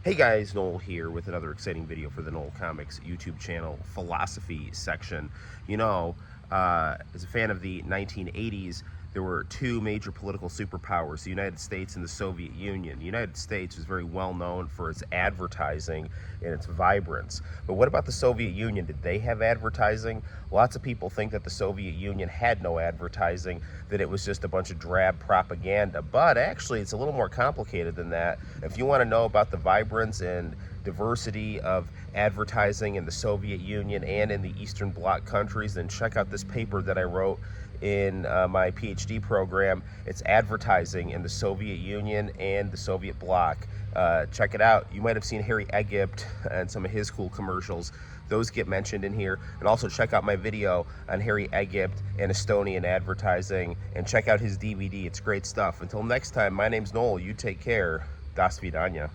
Hey guys, Noel here with another exciting video for the Noel Comics YouTube channel philosophy section. As a fan of the 1980s, there were two major political superpowers, the United States and the Soviet Union. The United States was very well known for its advertising and its vibrance. But what about the Soviet Union? Did they have advertising? Lots of people think that the Soviet Union had no advertising, that it was just a bunch of drab propaganda. But actually, it's a little more complicated than that. If you want to know about the vibrance and diversity of advertising in the Soviet Union and in the Eastern Bloc countries, then check out this paper that I wrote in my PhD program. It's advertising in the Soviet Union and the Soviet Bloc. Check it out. You might have seen Harry Egypt and some of his cool commercials. Those get mentioned in here. And also check out my video on Harry Egypt and Estonian advertising, and check out his DVD. It's great stuff. Until next time, my name's Noel. You take care. Das vidanya.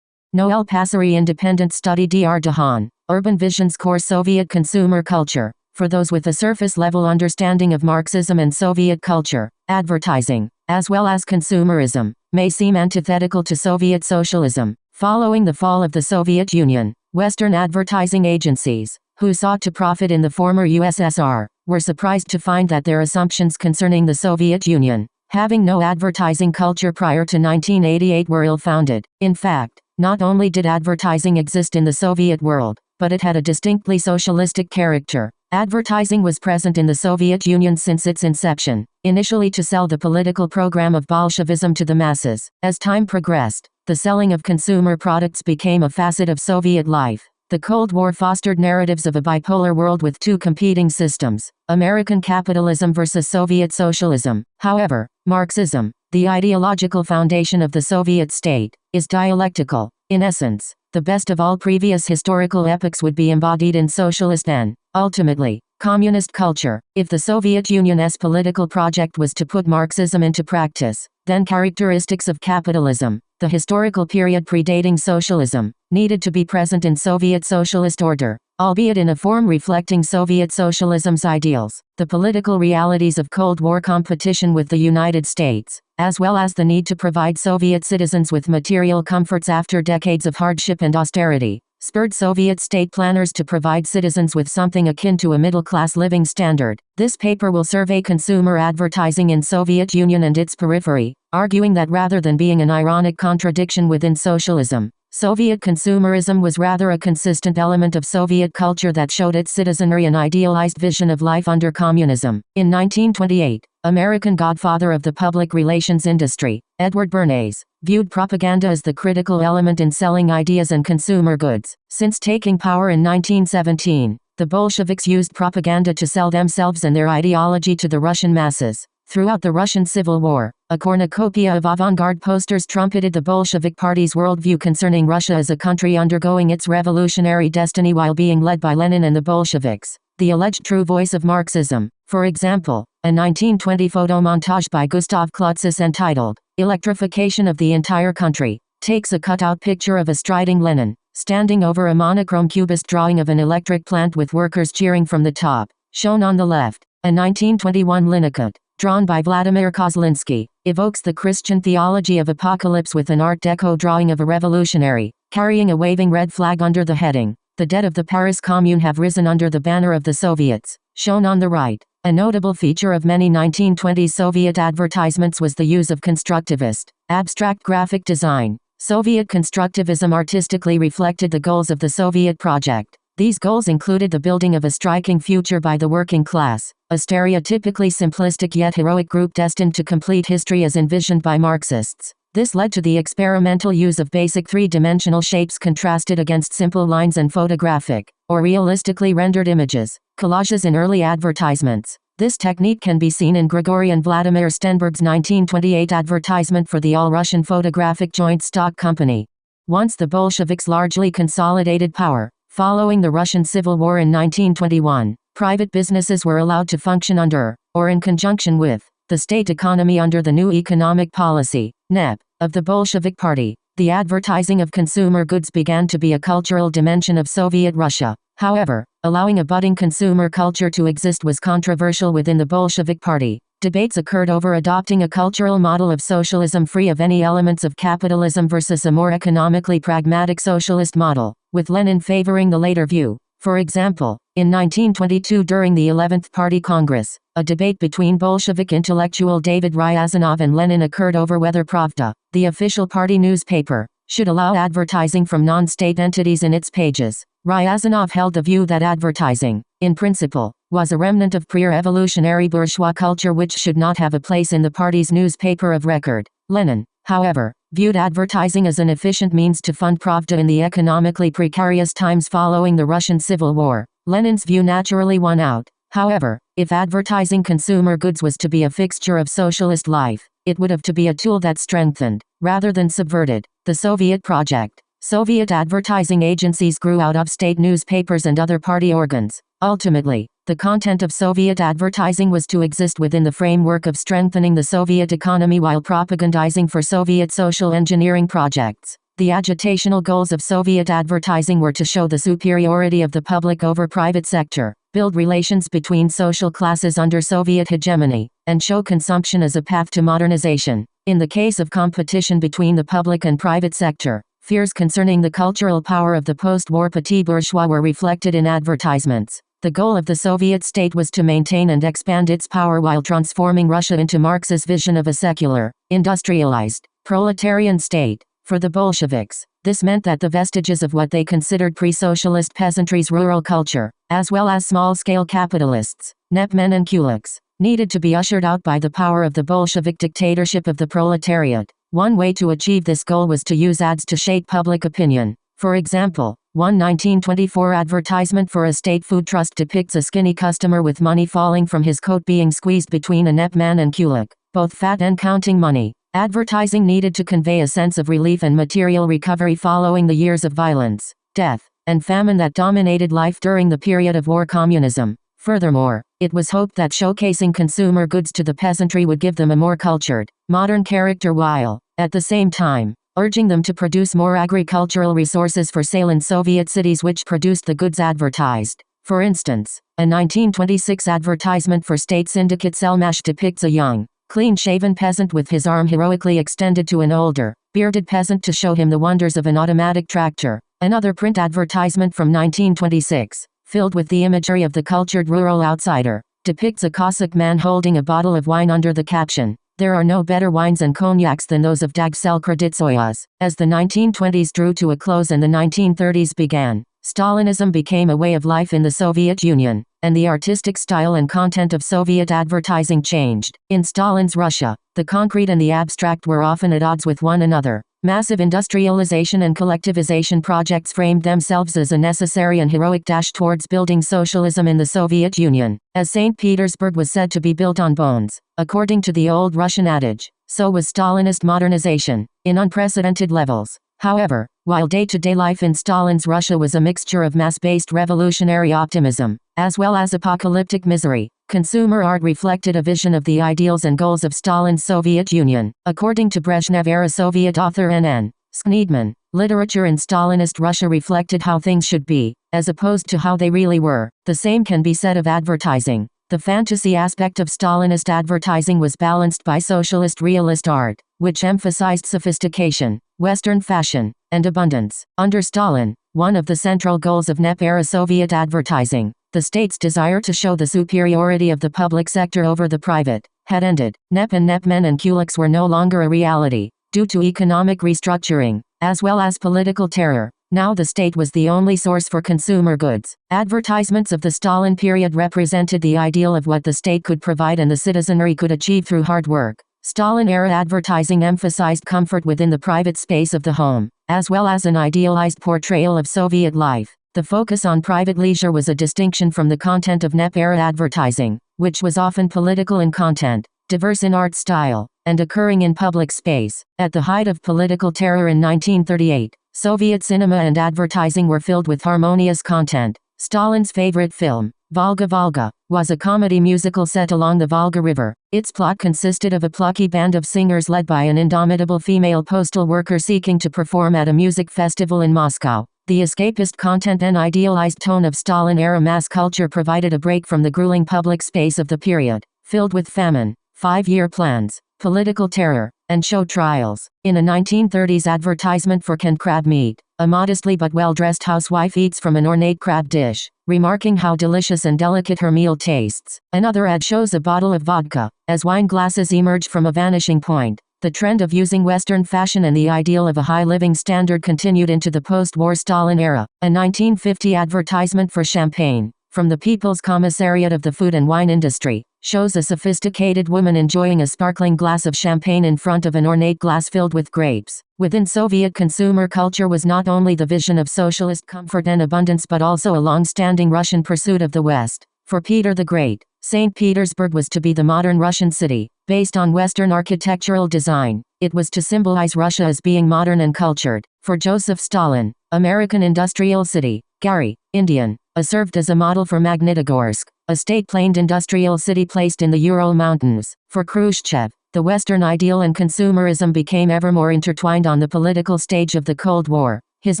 Noel Passeri Independent Study Dr. Dahan, Urban Vision's Core Soviet Consumer Culture. For those with a surface-level understanding of Marxism and Soviet culture, advertising, as well as consumerism, may seem antithetical to Soviet socialism. Following the fall of the Soviet Union, Western advertising agencies, who sought to profit in the former USSR, were surprised to find that their assumptions concerning the Soviet Union, having no advertising culture prior to 1988, were ill-founded. In fact, not only did advertising exist in the Soviet world, but it had a distinctly socialistic character. Advertising was present in the Soviet Union since its inception, initially to sell the political program of Bolshevism to the masses. As time progressed, the selling of consumer products became a facet of Soviet life. The Cold War fostered narratives of a bipolar world with two competing systems, American capitalism versus Soviet socialism. However, Marxism, the ideological foundation of the Soviet state, is dialectical. In essence, the best of all previous historical epochs would be embodied in socialist and, ultimately, communist culture. If the Soviet Union's political project was to put Marxism into practice, then characteristics of capitalism, the historical period predating socialism, needed to be present in Soviet socialist order, albeit in a form reflecting Soviet socialism's ideals. The political realities of Cold War competition with the United States, as well as the need to provide Soviet citizens with material comforts after decades of hardship and austerity, spurred Soviet state planners to provide citizens with something akin to a middle-class living standard. This paper will survey consumer advertising in Soviet Union and its periphery, arguing that rather than being an ironic contradiction within socialism, Soviet consumerism was rather a consistent element of Soviet culture that showed its citizenry an idealized vision of life under communism. In 1928, American godfather of the public relations industry, Edward Bernays, viewed propaganda as the critical element in selling ideas and consumer goods. Since taking power in 1917, the Bolsheviks used propaganda to sell themselves and their ideology to the Russian masses. Throughout the Russian Civil War, a cornucopia of avant-garde posters trumpeted the Bolshevik Party's worldview concerning Russia as a country undergoing its revolutionary destiny while being led by Lenin and the Bolsheviks, the alleged true voice of Marxism. For example, a 1920 photo montage by Gustav Klutzis entitled, "Electrification of the Entire Country," takes a cutout picture of a striding Lenin, standing over a monochrome cubist drawing of an electric plant with workers cheering from the top, shown on the left. A 1921 Linecut, drawn by Vladimir Kozlinsky, evokes the Christian theology of apocalypse with an Art Deco drawing of a revolutionary, carrying a waving red flag under the heading, "The dead of the Paris Commune have risen under the banner of the Soviets," shown on the right. A notable feature of many 1920s Soviet advertisements was the use of constructivist, abstract graphic design. Soviet constructivism artistically reflected the goals of the Soviet project. These goals included the building of a striking future by the working class, a stereotypically simplistic yet heroic group destined to complete history as envisioned by Marxists. This led to the experimental use of basic three-dimensional shapes contrasted against simple lines and photographic, or realistically rendered images, collages in early advertisements. This technique can be seen in Grigory and Vladimir Stenberg's 1928 advertisement for the All-Russian Photographic Joint Stock Company. Once the Bolsheviks largely consolidated power, following the Russian Civil War in 1921, private businesses were allowed to function under, or in conjunction with, the state economy under the new economic policy, NEP, of the Bolshevik Party. The advertising of consumer goods began to be a cultural dimension of Soviet Russia. However, allowing a budding consumer culture to exist was controversial within the Bolshevik Party. Debates occurred over adopting a cultural model of socialism free of any elements of capitalism versus a more economically pragmatic socialist model, with Lenin favoring the later view. For example, in 1922 during the 11th Party Congress, a debate between Bolshevik intellectual David Ryazanov and Lenin occurred over whether Pravda, the official party newspaper, should allow advertising from non-state entities in its pages. Ryazanov held the view that advertising, in principle, was a remnant of pre-revolutionary bourgeois culture which should not have a place in the party's newspaper of record. Lenin, however, viewed advertising as an efficient means to fund Pravda in the economically precarious times following the Russian Civil War. Lenin's view naturally won out. However, if advertising consumer goods was to be a fixture of socialist life, it would have to be a tool that strengthened, rather than subverted, the Soviet project. Soviet advertising agencies grew out of state newspapers and other party organs. Ultimately, the content of Soviet advertising was to exist within the framework of strengthening the Soviet economy while propagandizing for Soviet social engineering projects. The agitational goals of Soviet advertising were to show the superiority of the public over private sector, build relations between social classes under Soviet hegemony, and show consumption as a path to modernization. In the case of competition between the public and private sector, fears concerning the cultural power of the post-war petit bourgeois were reflected in advertisements. The goal of the Soviet state was to maintain and expand its power while transforming Russia into Marx's vision of a secular, industrialized, proletarian state. For the Bolsheviks, this meant that the vestiges of what they considered pre-socialist peasantry's rural culture, as well as small-scale capitalists, nepmen and kulaks, needed to be ushered out by the power of the Bolshevik dictatorship of the proletariat. One way to achieve this goal was to use ads to shape public opinion. For example, one 1924 advertisement for a state food trust depicts a skinny customer with money falling from his coat being squeezed between a nepman and kulak, both fat and counting money. Advertising needed to convey a sense of relief and material recovery following the years of violence, death, and famine that dominated life during the period of war communism. Furthermore, it was hoped that showcasing consumer goods to the peasantry would give them a more cultured, modern character while, at the same time, urging them to produce more agricultural resources for sale in Soviet cities which produced the goods advertised. For instance, a 1926 advertisement for state syndicate Selmash depicts a young, clean-shaven peasant with his arm heroically extended to an older, bearded peasant to show him the wonders of an automatic tractor. Another print advertisement from 1926, filled with the imagery of the cultured rural outsider, depicts a Cossack man holding a bottle of wine under the caption, "There are no better wines and cognacs than those of Dagsel Kreditsoyas." As the 1920s drew to a close and the 1930s began, Stalinism became a way of life in the Soviet Union, and the artistic style and content of Soviet advertising changed. In Stalin's Russia, the concrete and the abstract were often at odds with one another. Massive industrialization and collectivization projects framed themselves as a necessary and heroic dash towards building socialism in the Soviet Union. As St. Petersburg was said to be built on bones, according to the old Russian adage, so was Stalinist modernization, in unprecedented levels. However, while day-to-day life in Stalin's Russia was a mixture of mass-based revolutionary optimism, as well as apocalyptic misery, consumer art reflected a vision of the ideals and goals of Stalin's Soviet Union. According to Brezhnev-era Soviet author N.N. Schneidman, literature in Stalinist Russia reflected how things should be, as opposed to how they really were. The same can be said of advertising. The fantasy aspect of Stalinist advertising was balanced by socialist realist art, which emphasized sophistication, Western fashion, and abundance. Under Stalin, one of the central goals of NEP-era Soviet advertising, the state's desire to show the superiority of the public sector over the private, had ended. NEP and NEPmen and kulaks were no longer a reality, due to economic restructuring, as well as political terror. Now the state was the only source for consumer goods. Advertisements of the Stalin period represented the ideal of what the state could provide and the citizenry could achieve through hard work. Stalin-era advertising emphasized comfort within the private space of the home, as well as an idealized portrayal of Soviet life. The focus on private leisure was a distinction from the content of NEP-era advertising, which was often political in content, diverse in art style, and occurring in public space. At the height of political terror in 1938, Soviet cinema and advertising were filled with harmonious content. Stalin's favorite film, Volga Volga, was a comedy musical set along the Volga River. Its plot consisted of a plucky band of singers led by an indomitable female postal worker seeking to perform at a music festival in Moscow. The escapist content and idealized tone of Stalin-era mass culture provided a break from the grueling public space of the period, filled with famine, 5-year plans, political terror, and show trials. In a 1930s advertisement for canned crab meat, a modestly but well-dressed housewife eats from an ornate crab dish, remarking how delicious and delicate her meal tastes. Another ad shows a bottle of vodka. As wine glasses emerge from a vanishing point, the trend of using Western fashion and the ideal of a high living standard continued into the post-war Stalin era. A 1950 advertisement for champagne, from the People's Commissariat of the Food and Wine Industry, shows a sophisticated woman enjoying a sparkling glass of champagne in front of an ornate glass filled with grapes. Within Soviet consumer culture was not only the vision of socialist comfort and abundance but also a long-standing Russian pursuit of the West. For Peter the Great, St. Petersburg was to be the modern Russian city, based on Western architectural design. It was to symbolize Russia as being modern and cultured. For Joseph Stalin, American industrial city, Gary, Indian, served as a model for Magnitogorsk, a state-planed industrial city placed in the Ural Mountains. For Khrushchev, the Western ideal and consumerism became ever more intertwined on the political stage of the Cold War. His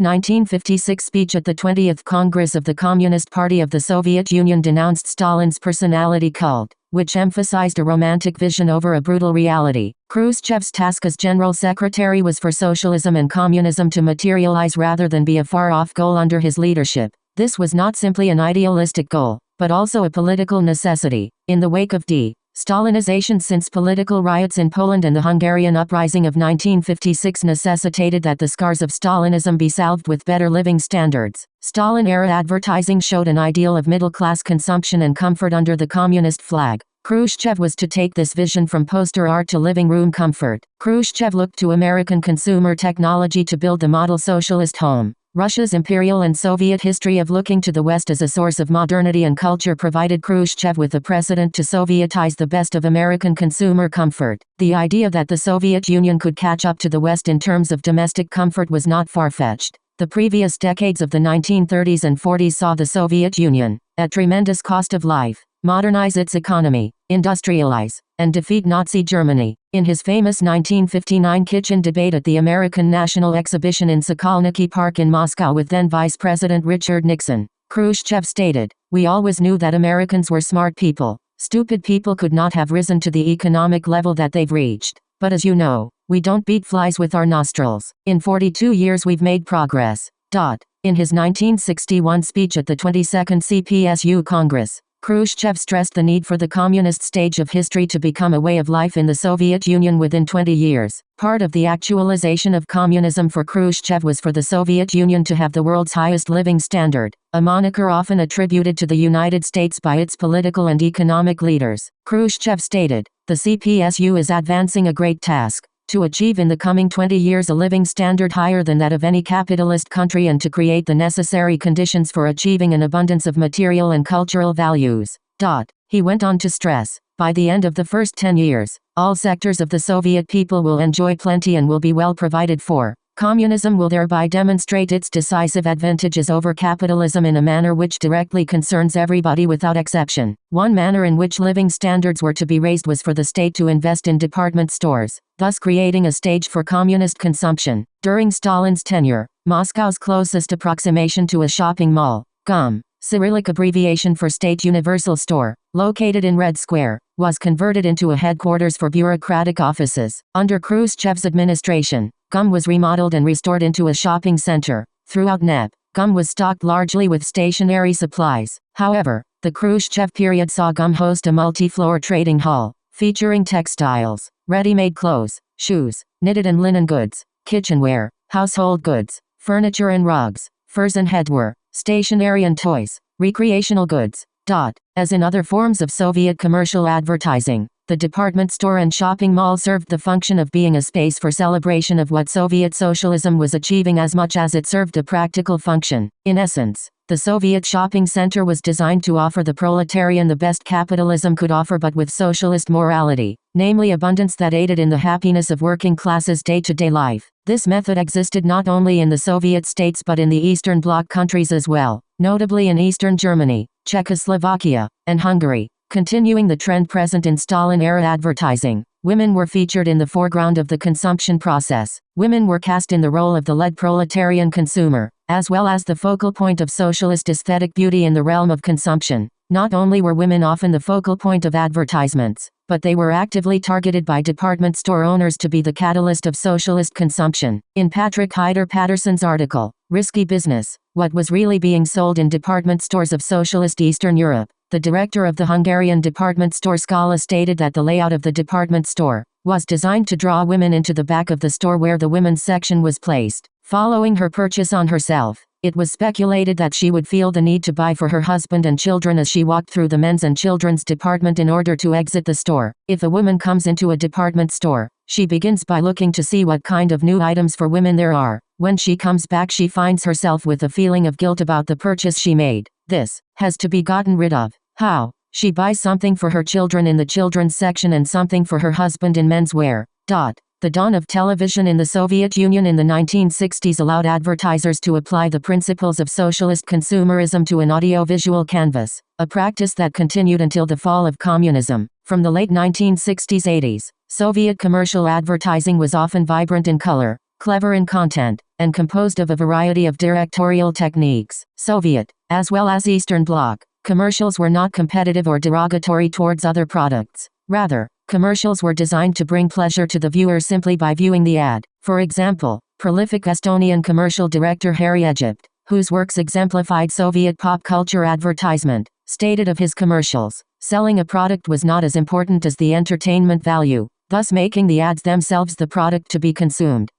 1956 speech at the 20th Congress of the Communist Party of the Soviet Union denounced Stalin's personality cult, which emphasized a romantic vision over a brutal reality. Khrushchev's task as General Secretary was for socialism and communism to materialize rather than be a far-off goal under his leadership. This was not simply an idealistic goal, but also a political necessity. In the wake of Stalinization, since political riots in Poland and the Hungarian uprising of 1956 necessitated that the scars of Stalinism be salved with better living standards, Stalin-era advertising showed an ideal of middle-class consumption and comfort under the communist flag. Khrushchev was to take this vision from poster art to living room comfort. Khrushchev looked to American consumer technology to build the model socialist home. Russia's imperial and Soviet history of looking to the West as a source of modernity and culture provided Khrushchev with a precedent to Sovietize the best of American consumer comfort. The idea that the Soviet Union could catch up to the West in terms of domestic comfort was not far-fetched. The previous decades of the 1930s and 40s saw the Soviet Union, at tremendous cost of life, modernize its economy, industrialize, and defeat Nazi Germany. In his famous 1959 kitchen debate at the American National Exhibition in Sokolniki Park in Moscow with then Vice President Richard Nixon, Khrushchev stated, "We always knew that Americans were smart people. Stupid people could not have risen to the economic level that they've reached. But as you know, we don't beat flies with our nostrils. In 42 years we've made progress." In his 1961 speech at the 22nd CPSU Congress, Khrushchev stressed the need for the communist stage of history to become a way of life in the Soviet Union within 20 years. Part of the actualization of communism for Khrushchev was for the Soviet Union to have the world's highest living standard, a moniker often attributed to the United States by its political and economic leaders. Khrushchev stated, "The CPSU is advancing a great task, to achieve in the coming 20 years a living standard higher than that of any capitalist country and to create the necessary conditions for achieving an abundance of material and cultural values." He went on to stress, "By the end of the first 10 years, all sectors of the Soviet people will enjoy plenty and will be well provided for. Communism will thereby demonstrate its decisive advantages over capitalism in a manner which directly concerns everybody without exception." One manner in which living standards were to be raised was for the state to invest in department stores, thus creating a stage for communist consumption. During Stalin's tenure, Moscow's closest approximation to a shopping mall, GUM, Cyrillic abbreviation for State Universal Store, located in Red Square, was converted into a headquarters for bureaucratic offices. Under Khrushchev's administration, GUM was remodeled and restored into a shopping center. Throughout NEP, GUM was stocked largely with stationery supplies. However, the Khrushchev period saw GUM host a multi-floor trading hall, featuring textiles, ready-made clothes, shoes, knitted and linen goods, kitchenware, household goods, furniture and rugs, furs and headwear, stationery and toys, recreational goods. As in other forms of Soviet commercial advertising, the department store and shopping mall served the function of being a space for celebration of what Soviet socialism was achieving as much as it served a practical function. In essence, the Soviet shopping center was designed to offer the proletarian the best capitalism could offer but with socialist morality, namely abundance that aided in the happiness of working classes' day-to-day life. This method existed not only in the Soviet states but in the Eastern Bloc countries as well, notably in Eastern Germany, Czechoslovakia, and Hungary. Continuing the trend present in Stalin-era advertising, women were featured in the foreground of the consumption process. Women were cast in the role of the led proletarian consumer, as well as the focal point of socialist aesthetic beauty in the realm of consumption. Not only were women often the focal point of advertisements, but they were actively targeted by department store owners to be the catalyst of socialist consumption. In Patrick Hyder-Patterson's article, Risky Business: What Was Really Being Sold in Department Stores of Socialist Eastern Europe, the director of the Hungarian department store Skala stated that the layout of the department store was designed to draw women into the back of the store where the women's section was placed. Following her purchase on herself, it was speculated that she would feel the need to buy for her husband and children as she walked through the men's and children's department in order to exit the store. If a woman comes into a department store, she begins by looking to see what kind of new items for women there are. When she comes back, she finds herself with a feeling of guilt about the purchase she made. This has to be gotten rid of. How? She buys something for her children in the children's section and something for her husband in menswear. The dawn of television in the Soviet Union in the 1960s allowed advertisers to apply the principles of socialist consumerism to an audiovisual canvas, a practice that continued until the fall of communism. From the late 1960s-80s, Soviet commercial advertising was often vibrant in color, clever in content, and composed of a variety of directorial techniques. Soviet, as well as Eastern Bloc, commercials were not competitive or derogatory towards other products. Rather, commercials were designed to bring pleasure to the viewer simply by viewing the ad. For example, prolific Estonian commercial director Harry Egypt, whose works exemplified Soviet pop culture advertisement, stated of his commercials, selling a product was not as important as the entertainment value, thus making the ads themselves the product to be consumed.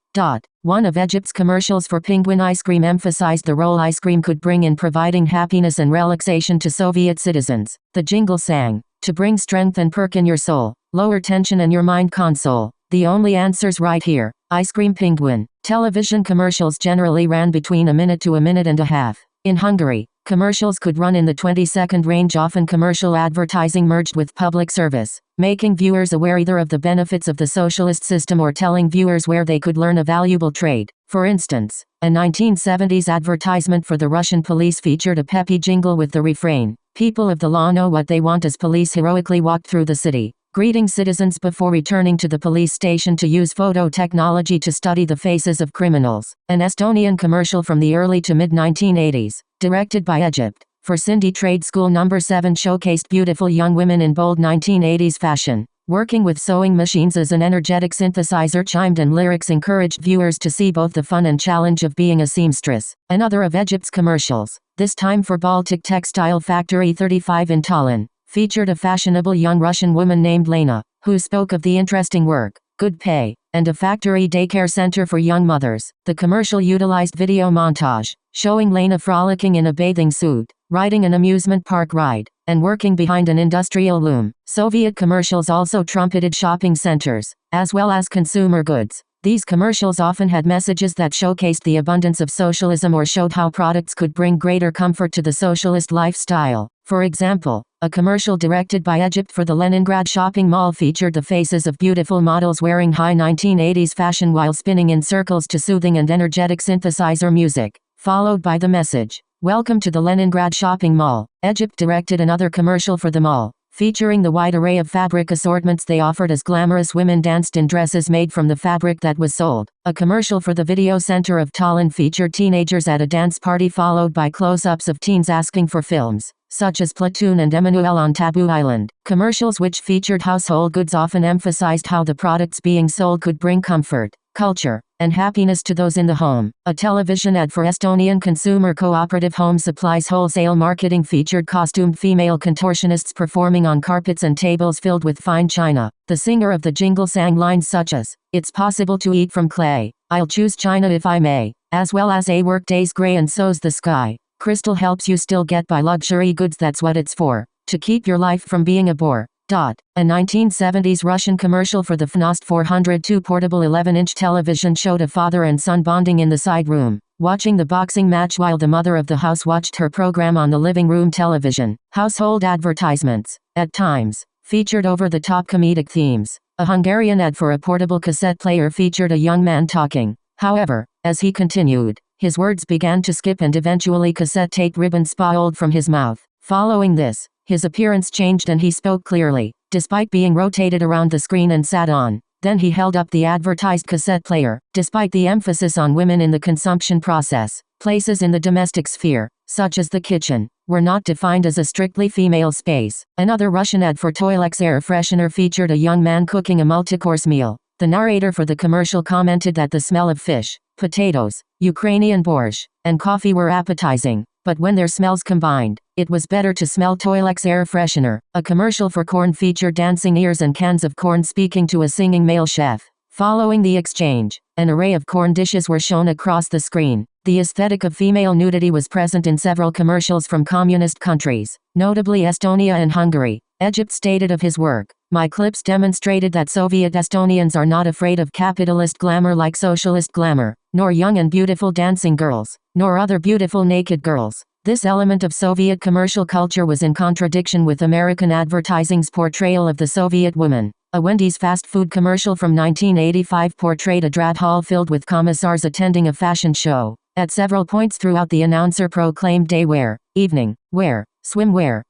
One of Egypt's commercials for Penguin ice cream emphasized the role ice cream could bring in providing happiness and relaxation to Soviet citizens. The jingle sang, "To bring strength and perk in your soul, lower tension in your mind console. The only answer's right here. Ice cream Penguin." Television commercials generally ran between a minute to a minute and a half. In Hungary, commercials could run in the 20-second range. Often commercial advertising merged with public service, making viewers aware either of the benefits of the socialist system or telling viewers where they could learn a valuable trade. For instance, a 1970s advertisement for the Russian police featured a peppy jingle with the refrain, "People of the law know what they want," as police heroically walked through the city, greeting citizens before returning to the police station to use photo technology to study the faces of criminals. An Estonian commercial from the early to mid-1980s, directed by Egypt, for Cindy Trade School No. 7 showcased beautiful young women in bold 1980s fashion, working with sewing machines as an energetic synthesizer chimed and lyrics encouraged viewers to see both the fun and challenge of being a seamstress. Another of Egypt's commercials, this time for Baltic Textile Factory 35 in Tallinn, featured a fashionable young Russian woman named Lena, who spoke of the interesting work, good pay, and a factory daycare center for young mothers. The commercial utilized video montage, showing Lena frolicking in a bathing suit, riding an amusement park ride, and working behind an industrial loom. Soviet commercials also trumpeted shopping centers, as well as consumer goods. These commercials often had messages that showcased the abundance of socialism or showed how products could bring greater comfort to the socialist lifestyle. For example, a commercial directed by Egypt for the Leningrad shopping mall featured the faces of beautiful models wearing high 1980s fashion while spinning in circles to soothing and energetic synthesizer music, followed by the message, "Welcome to the Leningrad shopping mall." Egypt directed another commercial for the mall, featuring the wide array of fabric assortments they offered as glamorous women danced in dresses made from the fabric that was sold. A commercial for the video center of Tallinn featured teenagers at a dance party followed by close-ups of teens asking for films, such as Platoon and Emmanuel on Taboo Island. Commercials which featured household goods often emphasized how the products being sold could bring comfort, culture, and happiness to those in the home. A television ad for Estonian consumer cooperative Home Supplies Wholesale Marketing featured costumed female contortionists performing on carpets and tables filled with fine china. The singer of the jingle sang lines such as, "It's possible to eat from clay, I'll choose china if I may," as well as "A work day's gray and so's the sky. Crystal helps you still get by luxury goods, that's what it's for, to keep your life from being a bore." A 1970s Russian commercial for the FNOST 402 portable 11-inch television showed a father and son bonding in the side room, watching the boxing match while the mother of the house watched her program on the living room television. Household advertisements, at times, featured over-the-top comedic themes. A Hungarian ad for a portable cassette player featured a young man talking. However, as he continued, his words began to skip and eventually cassette tape ribbons spilled from his mouth. Following this, his appearance changed and he spoke clearly, despite being rotated around the screen and sat on. Then he held up the advertised cassette player. Despite the emphasis on women in the consumption process, places in the domestic sphere, such as the kitchen, were not defined as a strictly female space. Another Russian ad for Toilex air freshener featured a young man cooking a multi-course meal. The narrator for the commercial commented that the smell of fish, potatoes, Ukrainian borscht, and coffee were appetizing, but when their smells combined, it was better to smell Toilex air freshener. A commercial for corn featured dancing ears and cans of corn speaking to a singing male chef. Following the exchange, an array of corn dishes were shown across the screen. The aesthetic of female nudity was present in several commercials from communist countries, notably Estonia and Hungary. Egypt stated of his work, "My clips demonstrated that Soviet Estonians are not afraid of capitalist glamour like socialist glamour, nor young and beautiful dancing girls, nor other beautiful naked girls." This element of Soviet commercial culture was in contradiction with American advertising's portrayal of the Soviet woman. A Wendy's fast food commercial from 1985 portrayed a drag hall filled with commissars attending a fashion show. At several points throughout, the announcer proclaimed day wear, evening wear, swimwear.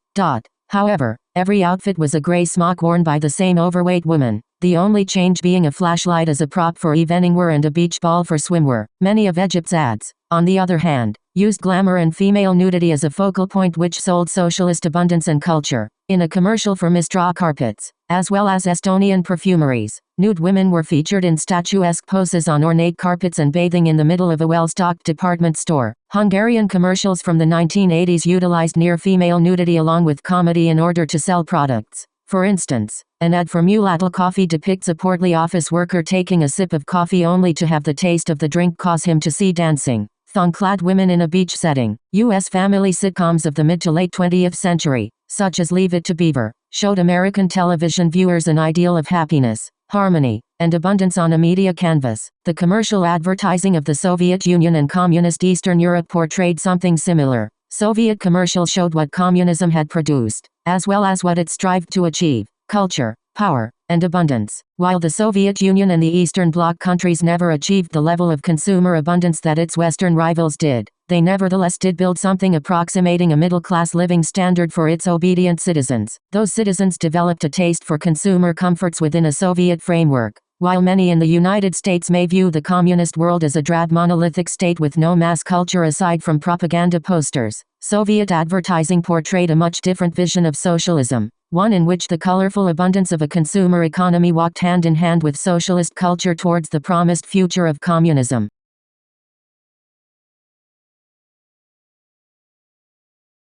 However, every outfit was a gray smock worn by the same overweight woman, the only change being a flashlight as a prop for evening wear and a beach ball for swimwear. Many of Egypt's ads, on the other hand, used glamour and female nudity as a focal point, which sold socialist abundance and culture. In a commercial for Mistra carpets, as well as Estonian perfumeries, nude women were featured in statuesque poses on ornate carpets and bathing in the middle of a well-stocked department store. Hungarian commercials from the 1980s utilized near-female nudity along with comedy in order to sell products. For instance, an ad for Mulatto coffee depicts a portly office worker taking a sip of coffee only to have the taste of the drink cause him to see dancing, thong-clad women in a beach setting. U.S. family sitcoms of the mid to late 20th century, such as Leave It to Beaver, showed American television viewers an ideal of happiness, harmony, and abundance on a media canvas. The commercial advertising of the Soviet Union and communist Eastern Europe portrayed something similar. Soviet commercials showed what communism had produced, as well as what it strived to achieve: culture, power, and abundance. While the Soviet Union and the Eastern Bloc countries never achieved the level of consumer abundance that its Western rivals did, they nevertheless did build something approximating a middle-class living standard for its obedient citizens. Those citizens developed a taste for consumer comforts within a Soviet framework. While many in the United States may view the communist world as a drab monolithic state with no mass culture aside from propaganda posters, Soviet advertising portrayed a much different vision of socialism, one in which the colorful abundance of a consumer economy walked hand in hand with socialist culture towards the promised future of communism.